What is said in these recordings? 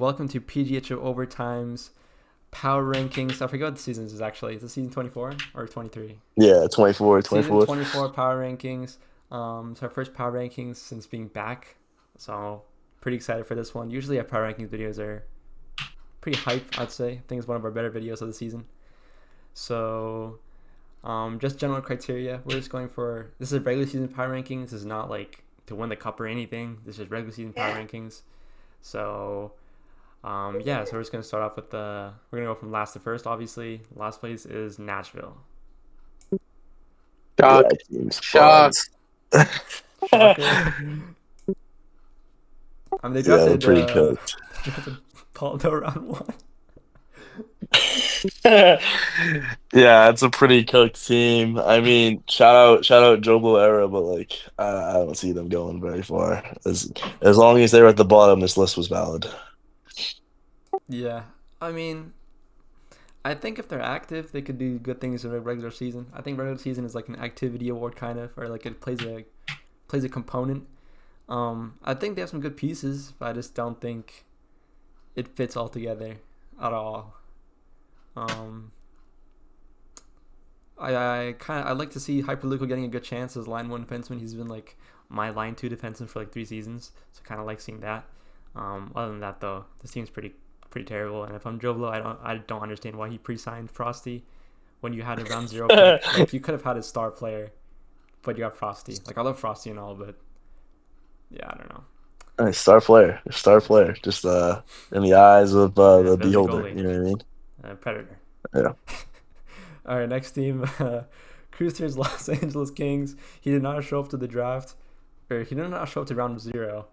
Welcome to PGHO Overtime's Power Rankings. I forget what the season is actually. Is it season 24 or 23? Yeah, 24, Season 24. 24 Power Rankings. It's our first Power Rankings since being back. So, pretty excited for this one. Usually our Power Rankings videos are pretty hype, I'd say. I think it's one of our better videos of the season. So, just general criteria. We're just going for... This is regular season Power Rankings. This is not like to win the cup or anything. This is regular season Power Rankings. So... so we're just gonna start off with we're gonna go from last to first. Obviously, last place is Nashville. Yeah, Shock. team's Shock. bugs. Shocker. They Yeah, they're drafted pretty cooked. they drafted Paldo round one. Yeah, it's a pretty cooked team. I mean, shout out Joe era, but like I don't see them going very far. As long as they were at the bottom, this list was valid. Yeah, I mean, I think if they're active, they could do good things in the regular season. I think regular season is like an activity award kind of, or like it plays a component. I think they have some good pieces, but I just don't think it fits all together at all. Um, I like to see Hyperluco getting a good chance as line one defenseman. He's been like my line two defenseman for like 3 seasons, so kind of like seeing that. Other than that, though, this team's pretty terrible. And if I'm Joe Blow, I don't understand why he pre-signed Frosty when you had a round zero pick. Like you could have had a star player, but you got Frosty. Like I love Frosty and all, but yeah, I don't know. Star player, just in the eyes of Yeah, the better than beholder. goalie, You know what I mean? Predator. Yeah. All right, next team, Cruisers Los Angeles Kings. He did not show up to the draft, or he did not show up to round zero.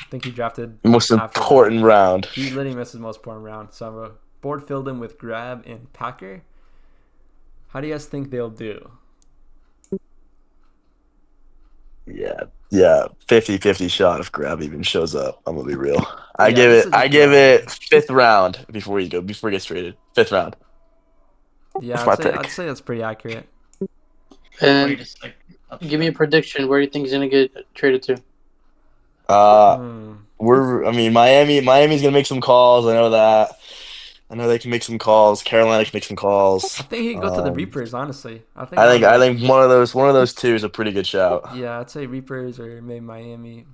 I think he drafted Most after that. important round. He literally missed his most important round. So board filled him with Grab and Packer. How do you guys think they'll do? Yeah, 50-50 shot if Grab even shows up. I'm gonna be real. I Yeah, give this it is I just give Grab. it fifth round before he gets traded. Fifth round. Yeah, That's I'd my say I'd pick. say that's pretty accurate. And give me a prediction. Where do you think he's gonna get traded to? Uh Hmm. I mean Miami's gonna make some calls. I know that. I know they can make some calls. Carolina can make some I calls. think he could go to the Reapers. Honestly, I think I that think would I be. think one of those two is a pretty good shout. Yeah, I'd say Reapers or maybe Miami,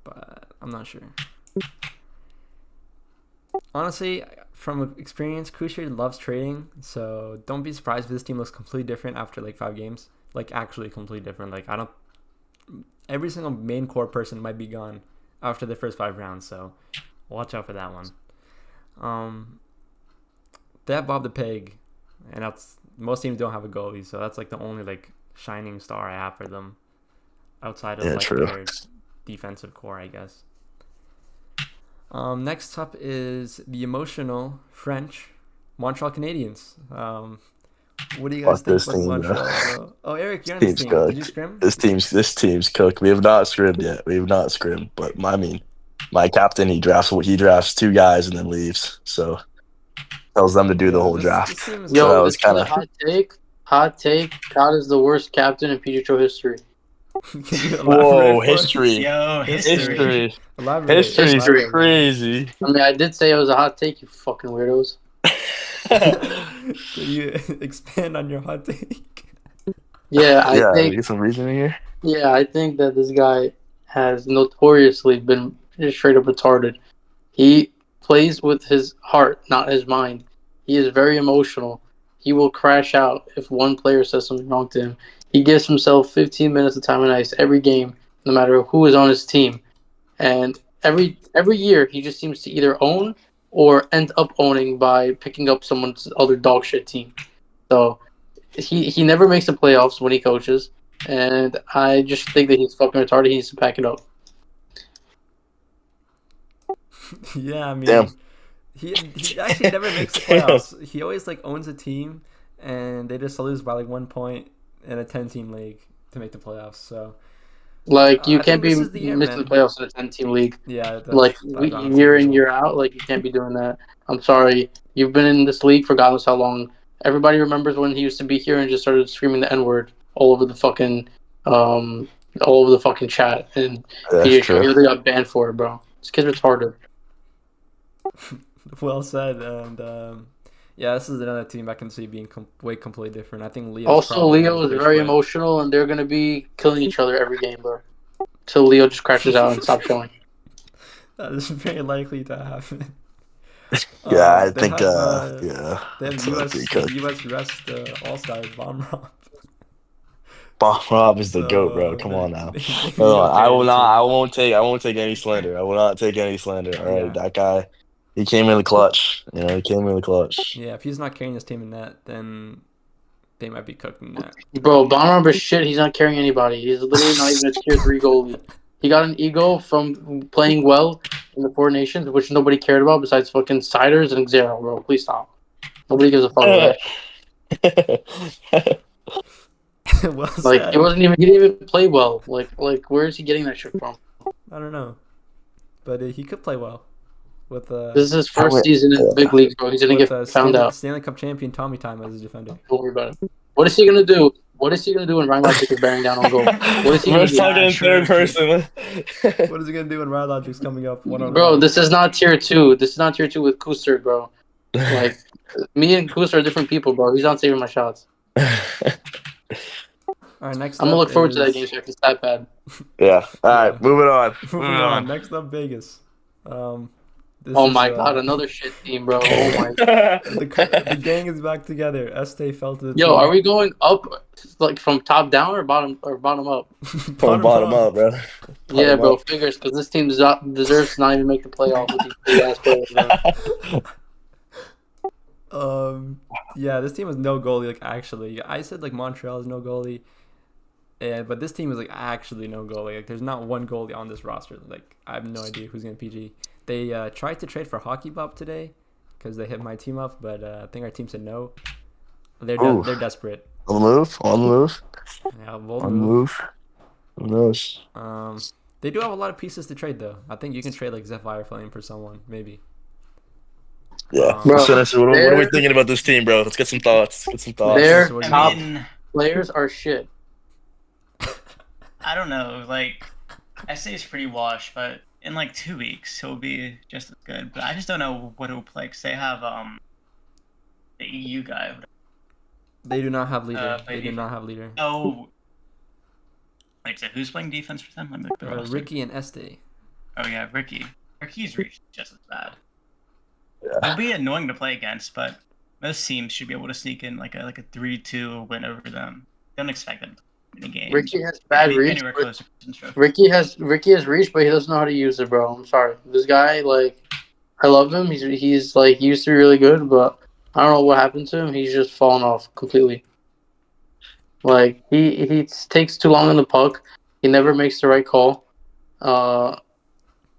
but I'm not sure. Honestly, from experience, Kushir loves trading, so don't be surprised if this team looks completely different after like 5 games. Like actually completely different. Like I don't. Every single main core person might be gone after the first 5 rounds, so watch out for that one. Um, they have Bob the Pig, and that's most teams don't have a goalie, so that's like the only like shining star I have for them outside of Yeah, like true. their defensive core, I guess. Next up is the emotional French Montreal Canadiens. What do you guys Fuck think this about team, bro. Montreal, bro? Oh, Eric, you're on this Team's team. Did you cooked. scrim? This team's cooked. We have not scrimmed yet. We have not scrimmed. But I mean, my captain he drafts 2 guys and then leaves. So tells them to do the Yeah, whole this draft. team is So like that Yo, was this is kind a of hot take. Hot take. God is the worst captain in PGHO history. Can you whoa elaborate for us? history, Yo, History. history. history, Elaborate. history is History. Elaborate, man. crazy. I mean, I did say it was a hot take, you fucking weirdos. Can you expand on your hot take? Yeah, I Yeah, we think. get some reasoning here. Yeah, I think that this guy has notoriously been just straight up retarded. He plays with his heart, not his mind. He is very emotional. He will crash out if one player says something wrong to him. He gives himself 15 minutes of time on ice every game, no matter who is on his team. And every year, he just seems to either own or end up owning by picking up someone's other dog shit team. So he never makes the playoffs when he coaches, and I just think that he's fucking retarded. He needs to pack it up. Yeah, I Damn. mean, he actually never makes the playoffs. He always like owns a team, and they just lose by like 1 point in a 10-team league to make the playoffs. So Like you I can't think be this is the year, missing the man. playoffs in a 10 team league. Yeah, Like that's honestly year in brutal. year out. Like you can't be doing that. I'm sorry. You've been in this league for God knows how long. Everybody remembers when he used to be here and just started screaming the N word um all over the fucking chat and That's PGHO. true. He really got banned for it, bro. This kid's retarded. Well said. And yeah, this is another team I can see being way completely different. I think Leo's Also, probably gonna Leo is push, very but emotional, and they're gonna be killing each other every game, bro. Till Leo just crashes out and stops showing. that is very likely to happen. Yeah, I They think have they have it's pretty cooked. US Rest All Star Bomb Rob. Bob Rob is the goat, bro. So Come on now. they need No, to I carry will the not. team. I won't take any slander. I will not take any slander. All right, Yeah, that guy, he came in the clutch. He came in the clutch. yeah. If he's not carrying this team in net, then they might be cooked in net. Bro, Bomber is shit. He's not carrying anybody. He's literally not even a tier 3 goalie. He got an ego from playing well in the Four Nations, which nobody cared about besides fucking Siders and Xero, bro. Please stop. Nobody gives a fuck about that. Well Like said. he didn't even play well. Like where is he getting that shit from? I don't know, but he could play well with This is his How first season in the big leagues, bro. He's gonna get found out. Stanley Cup champion Tommy Time as his defender. Don't worry about it. What is he gonna do? What is he gonna do when Ryan Logic is bearing down on goal? What is he gonna We're do? talking in third person. What is he gonna do when Rylogic's coming up one on Bro, one? this is not tier 2. This is not tier 2 with Kuster, bro. Like me and Kuster are different people, bro. He's not saving my shots. All right, next I'm gonna up look forward to that game is so I can stat pad. Yeah. All Yeah. right, moving on. moving on. Next up, Vegas. This Oh is my god, another shit team, bro. Oh my. the gang is back together. Este fell to the Yo, team. are we going up like from top down or bottom up? From bottom up, bro. Yeah, Bottom bro. up. Figures because this team deserves to not even make the playoff with these big ass players, bro. Yeah, this team has no goalie. Like actually, I said like Montreal has no goalie, but this team is like actually no goalie. Like there's not one goalie on this roster. Like I have no idea who's gonna PG. They tried to trade for Hockey Bob today because they hit my team up, but I think our team said no. They're desperate. On the move. On the move. Yeah, bold On the move. move. Who knows? They do have a lot of pieces to trade though. I think you can trade like Zephyr Flame for someone maybe. Yeah. Bro, Sinister, what are we their thinking about this team, bro? Let's get some thoughts. Get some thoughts. their What do you top mean? players are shit. I don't know. Like, I say it's pretty washed, but in like 2 weeks he'll be just as good. But I just don't know what he'll play. 'Cause they have the EU guy. They do not have leader. They do not have leader. Oh, wait. So who's playing defense for them? Let me look at the roster. Ricky and Este. Oh yeah, Ricky. Ricky's reached just as bad. Yeah. It'll be annoying to play against, but most teams should be able to sneak in like a 3-2 win over them. Don't expect them to win the game. Ricky has bad reach. Anywhere close to Christian's trophy. Ricky has reach, but he doesn't know how to use it, bro. I'm sorry. This guy, like, I love him. He's like he used to be really good, but I don't know what happened to him. He's just fallen off completely. Like he takes too long on the puck. He never makes the right call.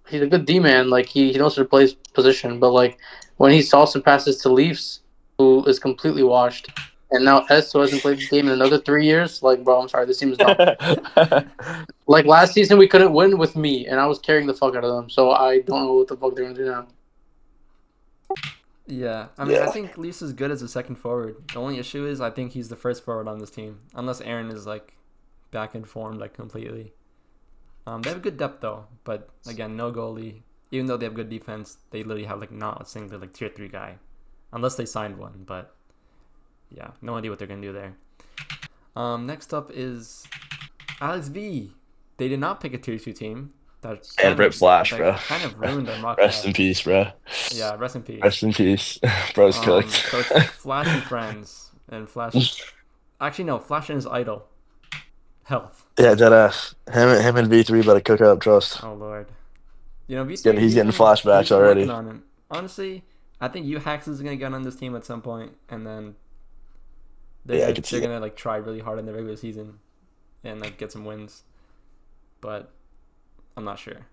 He's a good D man. Like he knows how to play his position, but like when he saw some passes to Leafs, who is completely washed, and now S, who hasn't played the game in another 3 years. Like, bro, I'm sorry, this team is dumb. Like last season, we couldn't win with me, and I was carrying the fuck out of them. So I don't know what the fuck they're gonna do now. Yeah, I mean, I think Leafs is good as a second forward. The only issue is I think he's the first forward on this team, unless Aaron is like back in form like completely. They have good depth though, but again, no goalie. Even though they have good defense, they literally have like not a single like tier 3 guy, unless they signed one. But yeah, no idea what they're gonna do there. Next up is Alex V. They did not pick a tier 2 team. And Rip Flash, bro. Kind of ruined their mock Rest draft. in peace, bro. Yeah, rest in peace. Rest in peace. Bro's cooked. So it's Flash and Friends and Flash. Actually, no, Flash and his idol, healxth. Yeah, deadass. Him and V3 better cook up, trust. Oh lord, you know V3. He's getting flashbacks he's been already. working on him. Honestly, I think healxth is gonna get on this team at some point, and then they're gonna like try really hard in the regular season, and like get some wins. But I'm not sure.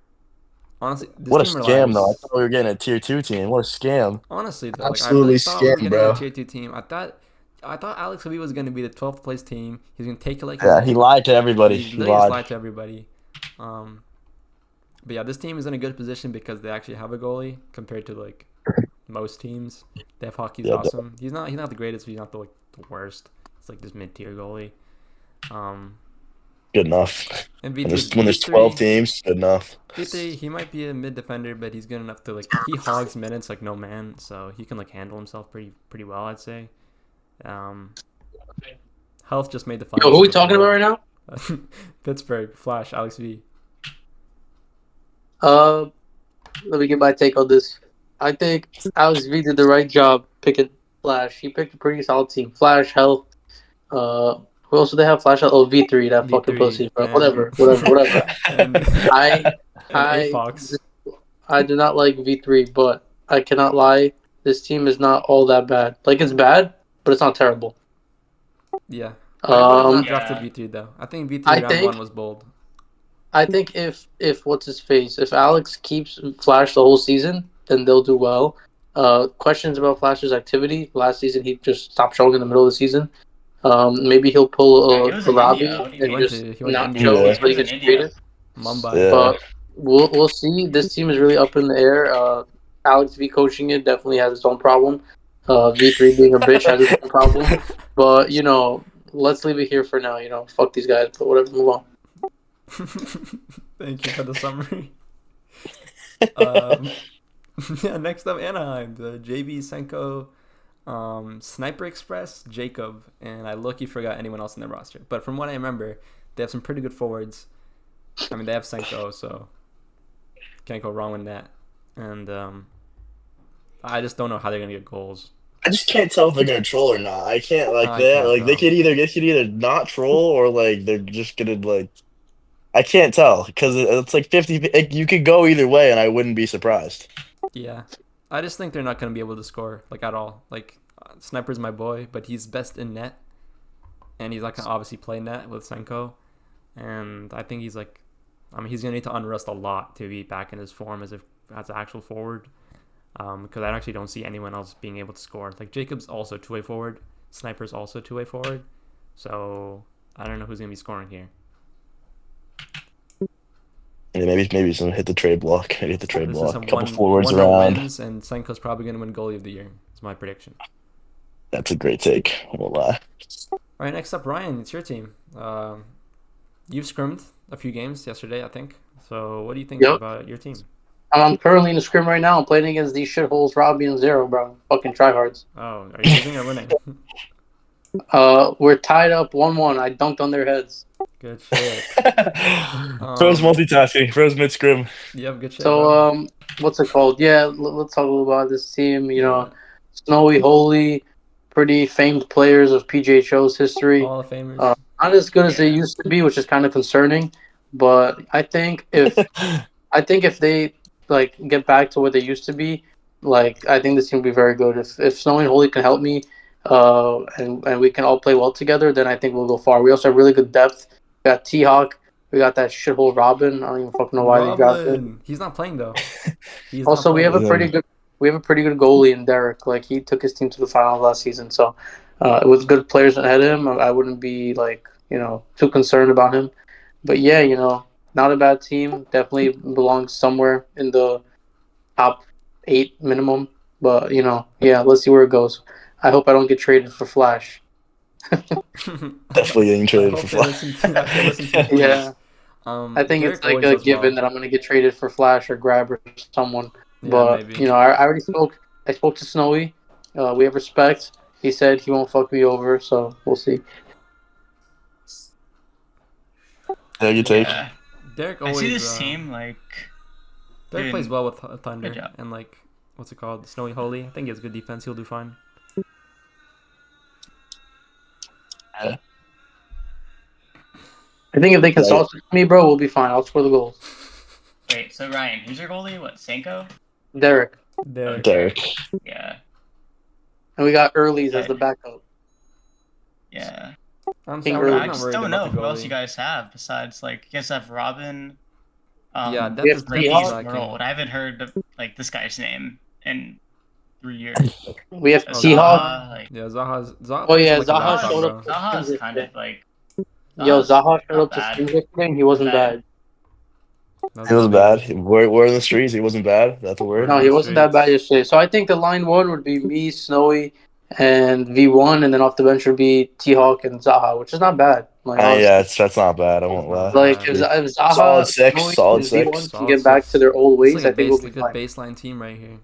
Honestly, this What a team scam, though. I thought we were getting a tier 2 team. What a scam. Honestly, though, Absolutely like, I really thought we were scam, getting bro. a tier 2 team. I thought Alex Lee was gonna be the 12th place team. He's gonna take it like he lied to everybody. He literally just lied to everybody. But yeah, this team is in a good position because they actually have a goalie compared to like most teams. They have Hockey's awesome. He's not the greatest, but he's not the worst. It's like this mid-tier goalie. good enough. And When V3's there's 12 V3 teams, good enough. V3 he might be a mid defender, but he's good enough to like he hogs minutes like no man, so he can like handle himself pretty well, I'd say. Um, healxth just made the Yo, finals. who we talking about right now? Pittsburgh Flash Alex V. Let me get my take on this. I think Alex V did the right job picking Flash. He picked a pretty solid team. Flash, health. Who else do they have? Flash, oh V3, that fucking V3 pussy, bro. and Whatever. and I and I Afox. I do not like V3, but I cannot lie. This team is not all that bad. Like it's bad, but it's not terrible. Yeah. I would have not Yeah. drafted V3 though. I think V3 I round think- 1 was bold. I think if what's his face, if Alex keeps Flash the whole season, then they'll do well. Questions about Flash's activity. Last season, he just stopped showing in the middle of the season. Maybe he'll pull Yeah, he was a in Robbie India. What do you and mean? just He went to not India. show Yeah. until he He was gets in India. traded. Mumbai. Yeah. But we'll see. This team is really up in the air. Alex V coaching it definitely has its own problem. V3 being a bitch has its own problem. But let's leave it here for now. Fuck these guys. But whatever, move on. Thank you for the summary. Yeah, next up Anaheim, the JB Senko, Sniper Express, Jacob, and I low-key forgot anyone else in their roster. But from what I remember, they have some pretty good forwards. I mean, they have Senko, so can't go wrong with that. And I just don't know how they're gonna get goals. I just can't tell if they're gonna troll or not. I can't like I that. can't Like they tell. could either not troll or like they're just gonna like. I can't tell because it's like 50. You could go either way, and I wouldn't be surprised. Yeah, I just think they're not gonna be able to score like at all. Like Sniper's my boy, but he's best in net, and he's not gonna obviously play net with Senko. And I think he's like, I mean, he's gonna need to unrest a lot to be back in his form as an actual forward. Because I actually don't see anyone else being able to score. Like Jacob's also two-way forward, Sniper's also two-way forward, so I don't know who's gonna be scoring here. And maybe some hit the trade block. Maybe hit the trade This block. is a A couple one forwards 1-0 around. wins, and Senko's probably gonna win goalie of the year. Is my prediction. That's a great take. I won't lie. All right, next up, Ryan. It's your team. You've scrimmed a few games yesterday, I think. So what do you think Yep. about your team? I'm currently in the scrim right now. I'm playing against these shitholes, Robbie and Zero, bro. Fucking tryhards. Oh, are you losing or winning? We're tied up 1-1. I dunked on their heads. Good shit. First multitasking. First mid scrim. Yep, good shit. So, bro. what's it called? Yeah, let's talk a little about this team. Yeah. Snowy, Holy, pretty famed players of PGHO's history. Hall of Famers. Not as good as they Yeah. used to be, which is kind of concerning. But I think if they like get back to what they used to be, like I think this team will be very good. If Snowy and Holy can help me, and we can all play well together, then I think we'll go far. We also have really good depth. We got T-Hawk. We got that shithole Robin. I don't even fucking know why they drafted him. Roblin. He's not playing though. He's Also, not we have playing. a pretty good goalie in Derek. Like he took his team to the finals last season. So, with good players ahead of him, I wouldn't be like too concerned about him. But yeah, not a bad team. Definitely belongs somewhere in the top 8 minimum. But yeah, let's see where it goes. I hope I don't get traded for Flash. Definitely getting I traded hope for they Flash. listen to, I hope they listen to me, Yeah. please. I think Derek it's like always a does given well. that I'm gonna get traded for Flash or Grab or someone. Yeah, But maybe. I already spoke. I spoke to Snowy. We have respect. He said he won't fuck me over, so we'll see. Yeah, you take. Yeah. Derek I always. see this team like. Derek doing plays well with Thunder good job. and like what's it called, Snowy Holy. I think he has good defense. He'll do fine. I think if they can Right. sauce it to me, bro, we'll be fine. I'll score the goals. Wait, so Ryan, who's your goalie? What, Senko? Derek. Derek. Derek. Yeah. And we got Early's as the backup. Yeah. I'm King sorry, Early. I'm I not just worried don't about know the who else you goalie. guys have besides like you guys have Robin. Yeah, we depth have is T-Hawk. Ricky's lacking. world. I haven't heard of, like this guy's name in 3 years. We have Oh, T-Hawk. Zaha, like Yeah, Zaha. Oh, yeah, plays like a Zaha laptop, showed bro. up. Zaha's kind of like. Yo, Zaha's Zaha showed not up to bad. stream yesterday and he wasn't bad. He wasn't bad. We're in the streets. He wasn't bad. That's a word. No, he wasn't that bad Streets. yesterday. So I think the line one would be me, Snowy, and V1, and then off the bench would be T-Hawk and Zaha, which is not bad. Like Yeah, honestly, that's not bad. I won't Not lie. like bad. if Solid Zaha, six. Zoe, Solid and V1 six. can Solid get back to six. their old It's ways, like a I think we'll be good fine. baseline team right here.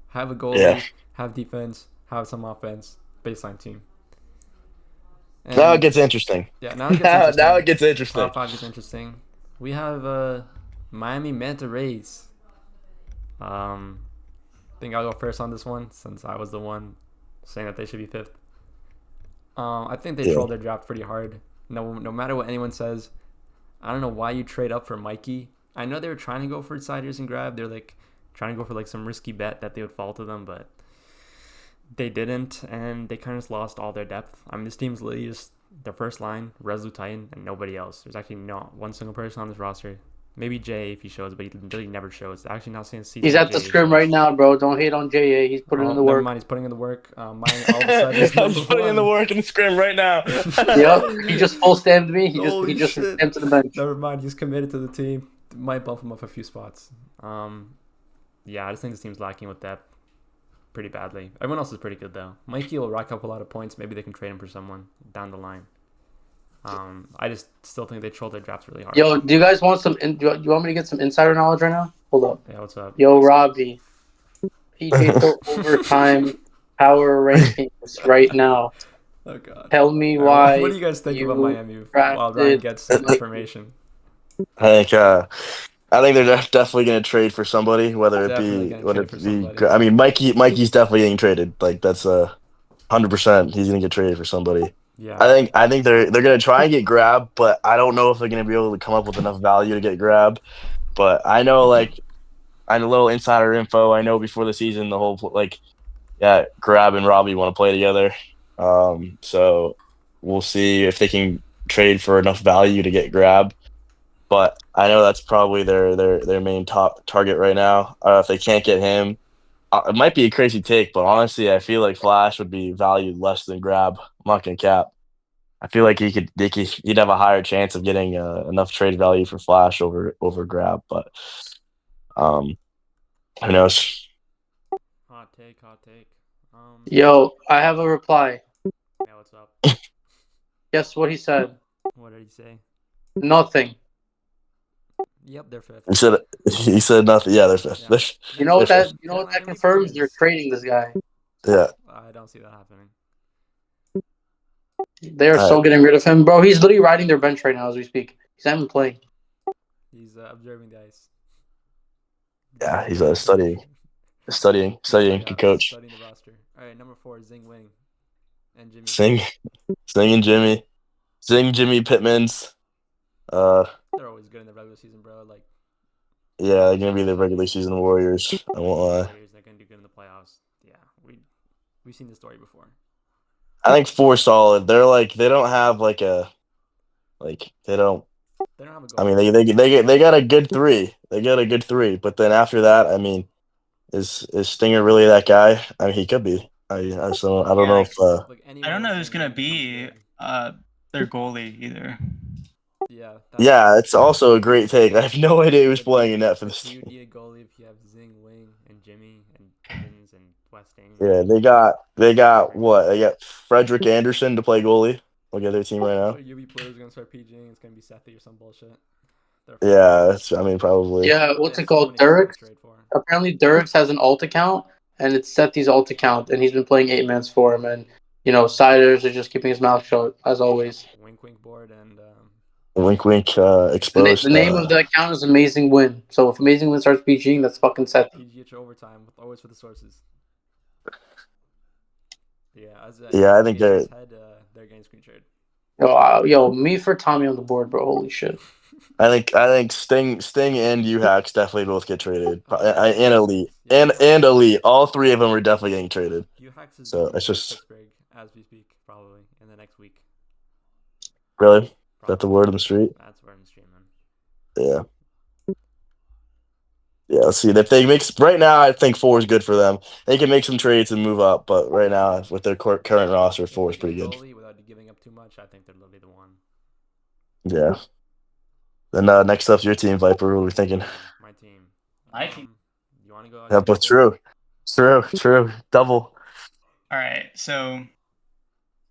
Have a Yeah. goalie, have defense, have some offense. Baseline team. Now it And gets interesting. yeah, now it gets interesting. Now it gets interesting. Top 5 gets interesting. We have Miami Manta Rays. I think I'll go first on this one since I was the one saying that they should be 5th. I think they Yeah. trolled their draft pretty hard. No matter what anyone says, I don't know why you trade up for Mikey. I know they were trying to go for Siders and grab. They're like trying to go for like some risky bet that they would fall to them, but they didn't, and they kind of just lost all their depth. I mean, this team's literally just their first line, Resolute Titan, and nobody else. There's actually not one single person on this roster. Maybe Jay if he shows, but he literally never shows. Actually, not seeing season. He's at the scrim right now, bro. Don't hate on JA. He's putting in the Never work. mind. He's putting in the work. Miami all of a sudden is I'm number just putting in the one. work in the scrim right now. Yep, he just full stamped me. Holy He just shit. stamped to the bench. Never mind. He's committed to the team. Might bump him up a few spots. Yeah, I just think this team's lacking with depth pretty badly. Everyone else is pretty good though. Mikey will rack up a lot of points. Maybe they can trade him for someone down the line. I just still think they trolled their drafts really hard. Yo, do you guys want some? Do you want me to get some insider knowledge right now? Hold up. Yeah, what's up? Yo, Robbie, PGHO overtime power rankings right now. Oh god. Tell me All right, why. what do you guys think about you Miami while Ryan drafted gets some Mikey. information? I think they're definitely going to trade for somebody, whether it Definitely be gonna trade for somebody. I mean, Mikey's definitely getting traded. Like that's 100%. He's going to get traded for somebody. Yeah. I think they're going to try and get Grab, but I don't know if they're going to be able to come up with enough value to get Grab. But I know I know a little insider info. I know before the season the whole Grab and Robbie want to play together. So we'll see if they can trade for enough value to get Grab. But I know that's probably their main top target right now. If they can't get him, it might be a crazy take, but honestly, I feel like Flash would be valued less than Grab. I'm not gonna cap. I feel like he'd have a higher chance of getting enough trade value for Flash over Grab. But who knows? Hot take. Yo, I have a reply. Yeah, what's up? Guess what he said? What did he say? Nothing. Yep, they're 5th. He said nothing. Yeah, they're 5th. Yeah. You know what They're that confirms? They're trading this guy. Yeah. I don't see that happening. They are so getting rid of him, bro. He's literally riding their bench right now as we speak. He's not even playing. He's observing the ice. Yeah, he's studying. Studying. Good coach. Studying the roster. All right, number 4, Zing Wing, and Jimmy. Zing and Jimmy. Zing, Jimmy, Pittman's. They're always good in the regular season, bro. Like. Yeah, they're gonna be the regular season Warriors. I won't lie. They're gonna do good in the playoffs. Yeah, we've seen the story before. I think 4 solid. They're they don't have they don't. They don't have a goal. I mean, they got a good 3. They got a good 3, but then after that, I mean, is Stinger really that guy? I mean, he could be. I don't know if. I don't know who's gonna be their goalie either. Yeah. Yeah, it's also a great take. I have no idea who's playing in net for this team. You need a goalie if you have Zing Wing and Jimmy and Evans and Westing. Yeah, they got what? They got Frederick Anderson to play goalie. Look at their team right now. UB players are gonna start PGing. It's gonna be Sethi or some bullshit. Yeah, probably. Yeah, what's it called? Derek. Apparently, Derek has an alt account, and it's Sethi's alt account, and he's been playing 8-mans for him. And Siders are just keeping his mouth shut as always. Wink board and. Wink exposed. The name of the account is Amazing Win. So if Amazing Win starts PGing, that's fucking Sethi. PGHO overtime, always for the sources. Yeah, I think they're getting screen shared. Yo, me for Tommy on the board, bro. Holy shit. I think Sting and healxth definitely both get traded, and Elite and Elite. All 3 of them are definitely getting traded. healxth is so it's just Pittsburgh as we speak, probably in the next week. Really? Is that the word on the street? That's word on the street, man. Yeah. Let's see if they make. Right now, I think 4 is good for them. They can make some trades and move up, but right now, with their current roster, 4 is pretty good. Without giving up too much, I think they're literally the one. Yeah. Then next up's your team, Viper. What are we thinking? My team. My team. You want to go? Yeah, but true. Double. All right, so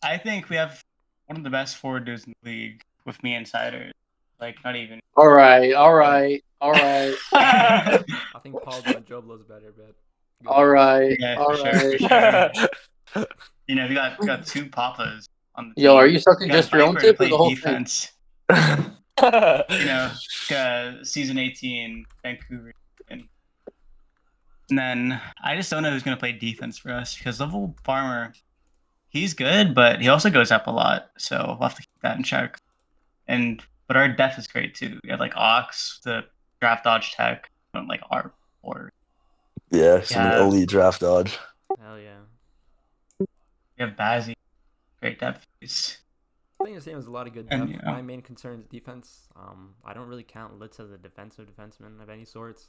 I think we have one of the best forward dudes in the league with me insiders. Like, not even. All right, all right, all right, I think Paul Joblo's better, but go all ahead. right, Yeah, all for sure, for right. sure. You know, we got two papas on the Yo, are team. you sucking We got just your own Viper to tip or play the whole thing? defense. You know, season 18, Vancouver. And then I just don't know who's going to play defense for us because Level Farmer, he's good, but he also goes up a lot. So we'll have to keep that in check. But our depth is great too. We have like Ox, the draft dodge tech, like our or Yeah, some Yeah. elite draft dodge. Hell yeah. we have Bazzi, great depth piece. I think the same as a lot of good And, depth. you know. My main concern is defense. I don't really count Litz as a defensive defenseman of any sorts,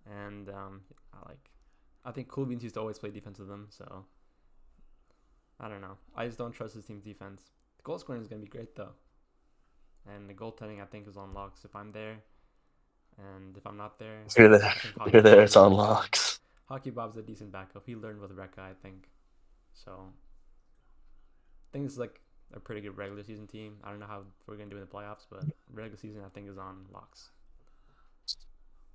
and I think Cool Beans used to always play defense with them, so I don't know. I just don't trust his team's defense. The goal scoring is gonna be great though, and the goaltending I think is on locks if I'm there, and if I'm not there, If you're there, I think if you're there, it's on Bob's locks. Hockey Bob's a decent backup. He learned with Rekka, I think. So I think it's like a pretty good regular season team. I don't know how we're gonna do in the playoffs, but regular season I think is on locks.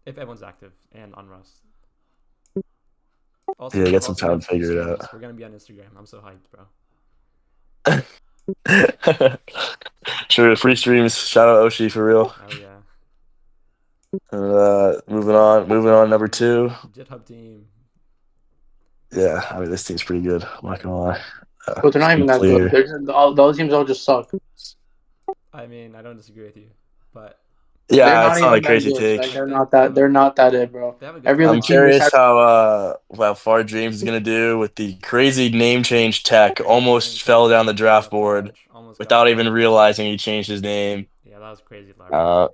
If everyone's active and on Rust. Also, Yeah, get some also we time have to free figure it streams. out. We're gonna be on Instagram. I'm so hyped, bro. Sure, free streams. Shout out Oshi for real. Hell yeah. Moving on. Number 2. Jet Hub team. Yeah, I mean this team's pretty good. I'm not gonna lie. But they're not even that good. The other teams all just suck. I mean, I don't disagree with you, but They're Yeah, not it's not even a that crazy good. take. Like, I they're think not that. They're not that it, bro. they have a good Every other I'm team just curious has. how far James is gonna do with the crazy name change tech. Almost fell down the draft board Almost got without it. even realizing he changed his name. Yeah, that was crazy, Larry.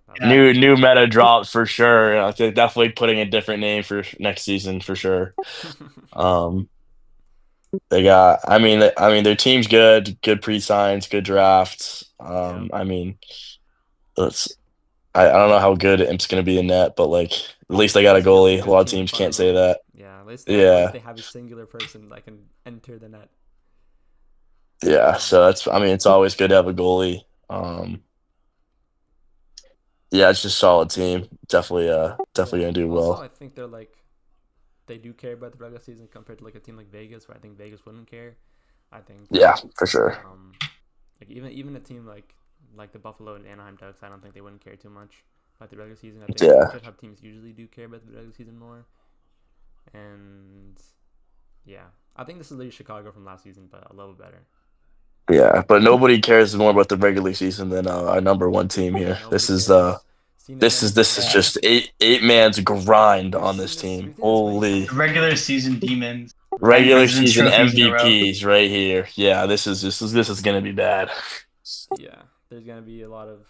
New meta drops for sure. They're definitely putting a different name for next season for sure. They got. Their team's good. Good pre-signs. Good drafts. Yep. I mean, let's. I don't know how good Imp's gonna be in net, but like at least they got a At least he has goalie. A good lot of team in teams front can't of say him. that. Yeah, at least Yeah. they have a singular person that can enter the net. Yeah, so it's always good to have a goalie. Yeah, it's just a solid team. Definitely gonna do Also, well. I think they do care about the regular season compared to like a team like Vegas, where I think Vegas wouldn't care. I think Yeah, for sure. like even a team like the Buffalo and Anaheim Ducks, I don't think they wouldn't care too much about the regular season. I think Yeah. Jet Hub teams usually do care about the regular season more. And yeah, I think this is literally Chicago from last season, but a little better. Yeah, but nobody cares more about the regular season than our number 1 team here. Nobody cares. This is just eight man's grind on this We've team. seen this many Holy times. Regular season demons. regular President's season trophies in a row. MVPs right here. Yeah, this is gonna be bad. Yeah, there's gonna be a lot of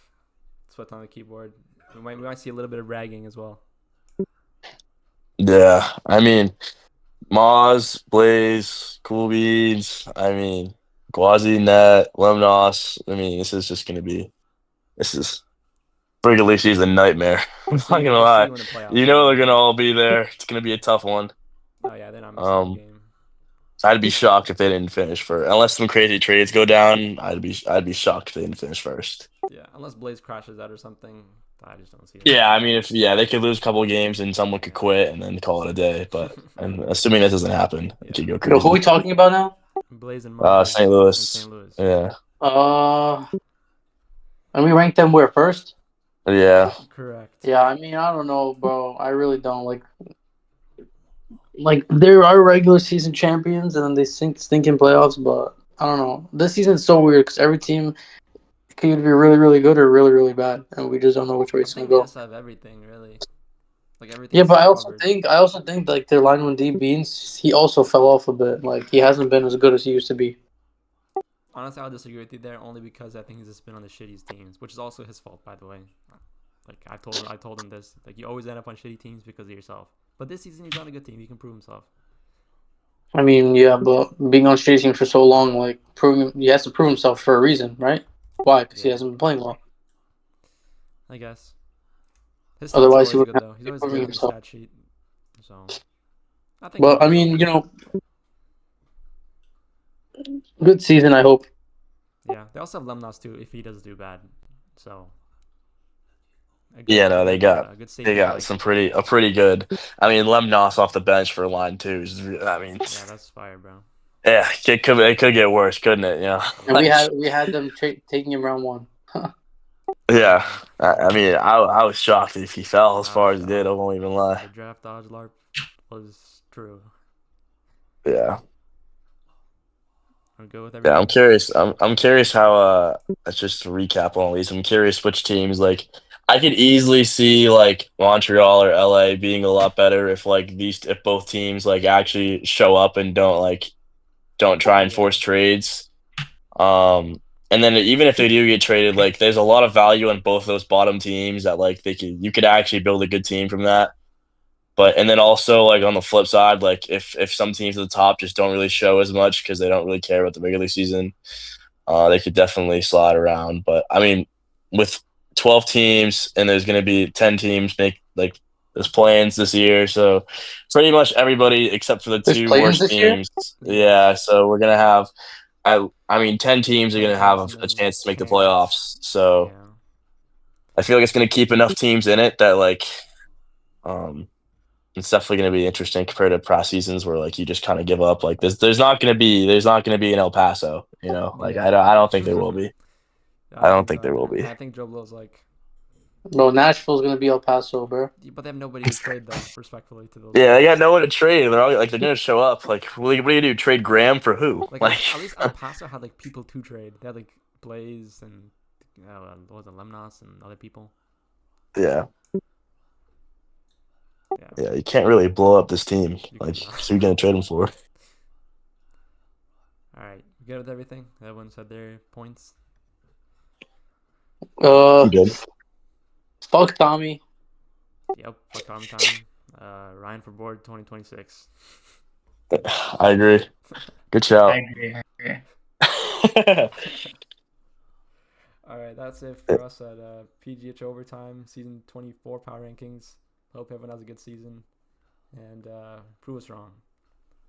sweat on the keyboard. We might see a little bit of ragging as well. Yeah, I mean, Maz, Blaze, Cool Beans. I mean, Gwazi, Net, Lemnos. I mean, this is regular season nightmare. I'm not gonna We'll lie. see when the playoffs You know start. they're gonna all be there. It's gonna be a tough one. Oh yeah, they're not missing a game. I'd be shocked if they didn't finish first. Unless some crazy trades go down, I'd be shocked if they didn't finish first. Yeah, unless Blaze crashes out or something, I just don't see that. Yeah, I mean, they could lose a couple of games and someone could quit and then call it a day. But and assuming that doesn't happen, it could go Yo, crazy. who are we talking about now? Blaze and Mars. St. Louis. St. Louis. Yeah. And we ranked them where first? Yeah. Correct. Yeah, I mean, I don't know, bro. I really don't like they're our regular season champions, and then they stink in playoffs. But I don't know. This season's so weird because every team could either be really, really good or really, really bad, and we just don't know which way I it's gonna think they go. just have everything really. Like everything. Yeah, but I covered. also think like their line when D Beans, he also fell off a bit. Like he hasn't been as good as he used to be. Honestly, I'll disagree with you there only because I think he's just been on the shittiest teams, which is also his fault, by the way. Like I told him this. Like you always end up on shitty teams because of yourself. But this season he's on a good team. He can prove himself. I mean, yeah, but being on shitty teams for so long, like he has to prove himself for a reason, right? Why? Because he hasn't been playing well. I guess. His stats Otherwise, are he always would good though. He's always good on the himself. stat sheet. So I think. But I mean, you know, Good season, I hope. Yeah, they also have Lemnos too if he does do bad. So Yeah, no, they got a good they safety got blanket. some pretty good. I mean, Lemnos off the bench for line two. I mean, Yeah, that's fire, bro. yeah, it could get worse, couldn't it? Yeah, And we had them taking him round 1. yeah. I mean, I was shocked if he fell as I far was as he did. I shocked. won't even lie. The draft dodge LARP was true. Yeah. I'm good with Yeah, everything. I'm curious. I'm curious how let's just recap on these. I'm curious which teams like I could easily see like Montreal or LA being a lot better if both teams like actually show up and don't try and Yeah. force trades. And then even if they do get traded, like there's a lot of value in both those bottom teams that like you could actually build a good team from that. But and then also like on the flip side, like if some teams at the top just don't really show as much because they don't really care about the regular season, they could definitely slide around. But I mean, with 12 teams and there's going to be 10 teams make like there's plans this year, so pretty much everybody except for the There's two play-ins worst this year? teams. Yeah. Yeah, so we're gonna have. I mean, 10 teams are 10 going to have teams and a then chance to make the chance. playoffs. So Yeah. I feel like it's going to keep enough teams in it that um, it's definitely going to be interesting compared to past seasons where like you just kind of give up. Like there's not going to be an El Paso. Like Yeah. I don't think there will be. I I don't don't think think so there will either. be. And I think Joe Blow's like, Bro, Nashville's gonna be El Paso, bro. but they have nobody to trade though, respectfully to those Yeah, they got teams. no one to trade. They're all like they're going to show up. Like what do you do? Trade Graham for who? Like Like at least El Paso had like people to trade. They had like Blaze and what was it, Lemnos and other people. yeah. Yeah, Yeah, you can't really blow up this team. you Like, cannot. so you're gonna trade him for? All right, good with everything. Everyone said their points. Uh, I'm good. fuck Tommy. Yep, fuck Tommy time. Ryan for board 2026. I agree. Good I shout. agree. I agree. All right, that's it for us at PGH Overtime Season 24 Power Rankings. Hope everyone has a good season and prove us wrong.